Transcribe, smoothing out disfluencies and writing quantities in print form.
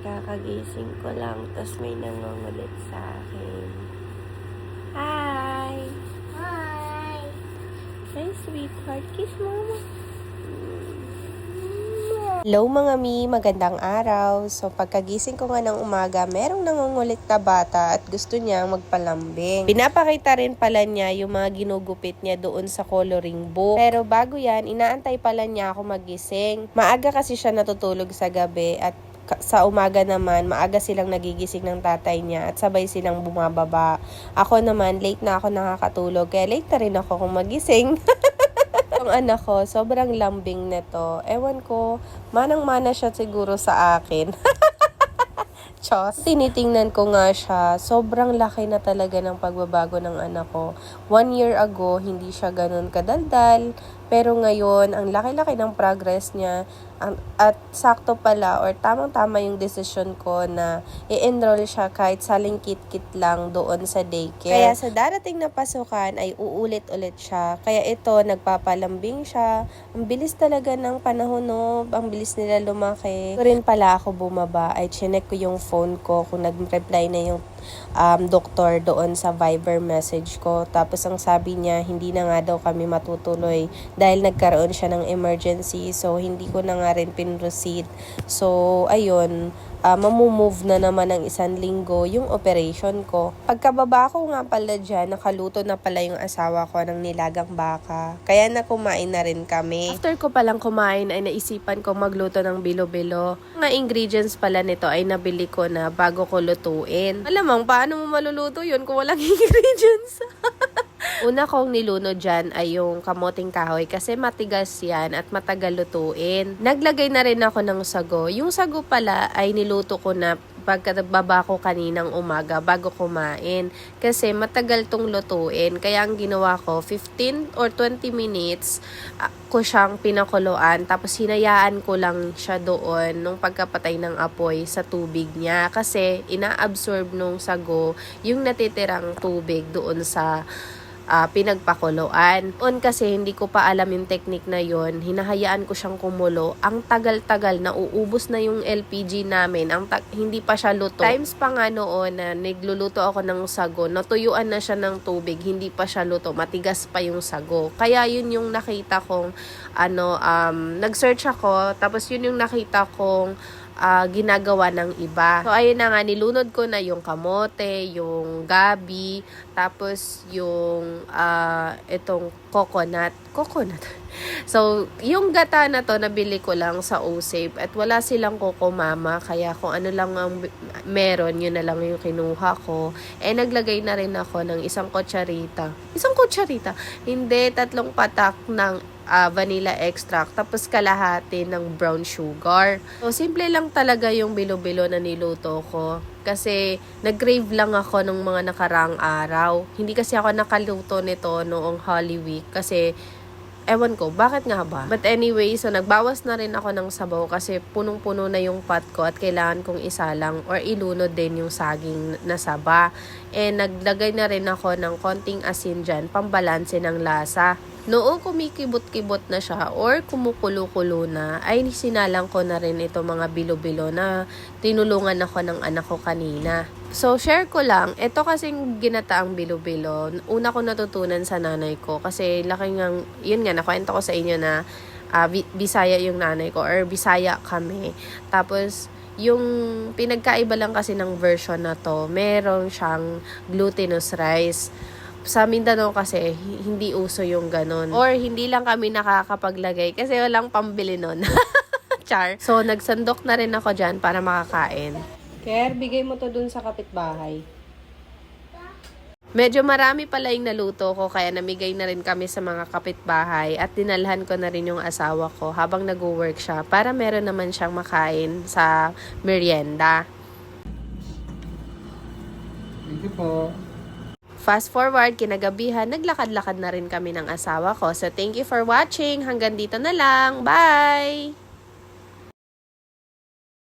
Kakagising ko lang, tapos may nangungulit sa akin. Hi! Hi! Hi, sweetheart. Kiss mama. Hello mga mi, magandang araw. So pagkagising ko nga ng umaga, merong nangungulit na bata at gusto niyang magpalambing. Pinapakita rin pala niya yung mga ginugupit niya doon sa coloring book. Pero bago yan, inaantay pala niya ako magising. Maaga kasi siya natutulog sa gabi at sa umaga naman, maaga silang nagigising ng tatay niya at sabay silang bumababa. Ako naman, late na ako nakakatulog kaya late na rin ako kung magising. Ang anak ko, sobrang lambing nito. Ewan ko, manang-mana siya siguro sa akin. Chos. Tinitingnan ko nga siya, sobrang laki na talaga ng pagbabago ng anak ko. 1 year ago, hindi siya ganun kadaldal. Pero ngayon, ang laki-laki ng progress niya. At sakto pala, or tamang-tama yung decision ko na i-enroll siya kahit saling kit-kit lang doon sa daycare. Kaya sa darating na pasukan ay uulit-ulit siya. Kaya ito, nagpapalambing siya. Ang bilis talaga ng panahon, no? Ang bilis nila lumaki. Ito rin pala ako bumaba, ay chinek ko yung phone ko kung nag-reply na yung doktor doon sa Viber message ko. Tapos ang sabi niya, hindi na nga daw kami matutuloy dahil nagkaroon siya ng emergency. So, hindi ko na nga rin pinroceed. So, ayun, mamumove na naman ng 1 linggo yung operation ko. Pagkababa ko nga pala dyan, nakaluto na pala yung asawa ko ng nilagang baka. Kaya na kumain na rin kami. After ko palang kumain ay naisipan ko magluto ng bilo-bilo. Mga ingredients pala nito ay nabili ko na bago ko lutuin. Alamang, paano mo maluluto yun kung walang ingredients? Una kong niluno dyan ay yung kamoting kahoy kasi matigas yan at matagal lutuin. Naglagay na rin ako ng sago. Yung sago pala ay niluto ko na pagkababa ko kaninang umaga bago kumain. Kasi matagal tong lutuin. Kaya ang ginawa ko, 15 or 20 minutes ko siyang pinakuluan. Tapos hinayaan ko lang siya doon nung pagkapatay ng apoy sa tubig niya. Kasi ina-absorb nung sago yung natitirang tubig doon sa pinagpakuluan. On kasi hindi ko pa alam yung technique na yon, hinahayaan ko siyang kumulo. Ang tagal-tagal na uubos na yung LPG namin. Hindi pa siya luto. Times pa nga noon na nagluluto ako ng sago, natuyuan na siya ng tubig, hindi pa siya luto, matigas pa yung sago. Kaya yun yung nakita kong nag-search ako, tapos yun yung nakita kong ginagawa ng iba. So, ayun na nga, nilunod ko na yung kamote, yung gabi, tapos yung itong coconut. So, yung gata na to, nabili ko lang sa O-Save at wala silang Coco Mama, kaya kung ano lang ang meron, yun na lang yung kinuha ko. Naglagay na rin ako ng isang kutsarita. Hindi, 3 patak ng vanilla extract, tapos kalahati ng brown sugar. So, simple lang talaga yung bilo-bilo na niluto ko. Kasi, nag-crave lang ako nung mga nakarang araw. Hindi kasi ako nakaluto nito noong Holy Week. Kasi, ewan ko, bakit nga ba? But anyway, so nagbawas na rin ako ng sabaw kasi punong-puno na yung pot ko at kailangan kong isalang or ilunod din yung saging na saba. Naglagay na rin ako ng konting asin dyan, pambalanse ng lasa. Noong kumikibot-kibot na siya or kumukulo-kulo na, ay sinalang ko na rin ito mga bilo-bilo na tinulungan ako ng anak ko kanina. So, share ko lang, ito kasing ginataang bilo-bilo, una ko natutunan sa nanay ko kasi yun nga, nakwento ko sa inyo na Bisaya yung nanay ko or Bisaya kami. Tapos, yung pinagkaiba lang kasi ng version na to, meron siyang glutinous rice. Sa Mindanao kasi, hindi uso yung ganun. Or hindi lang kami nakakapaglagay kasi walang pambili nun. Char. So, nagsandok na rin ako dyan para makakain. Ker, bigay mo to dun sa kapitbahay. Medyo marami pala yung naluto ko kaya namigay na rin kami sa mga kapitbahay at dinalhan ko na rin yung asawa ko habang nag-work siya para meron naman siyang makain sa merienda. Thank you po. Fast forward, kinagabihan, naglakad-lakad na rin kami ng asawa ko. So, thank you for watching. Hanggang dito na lang. Bye!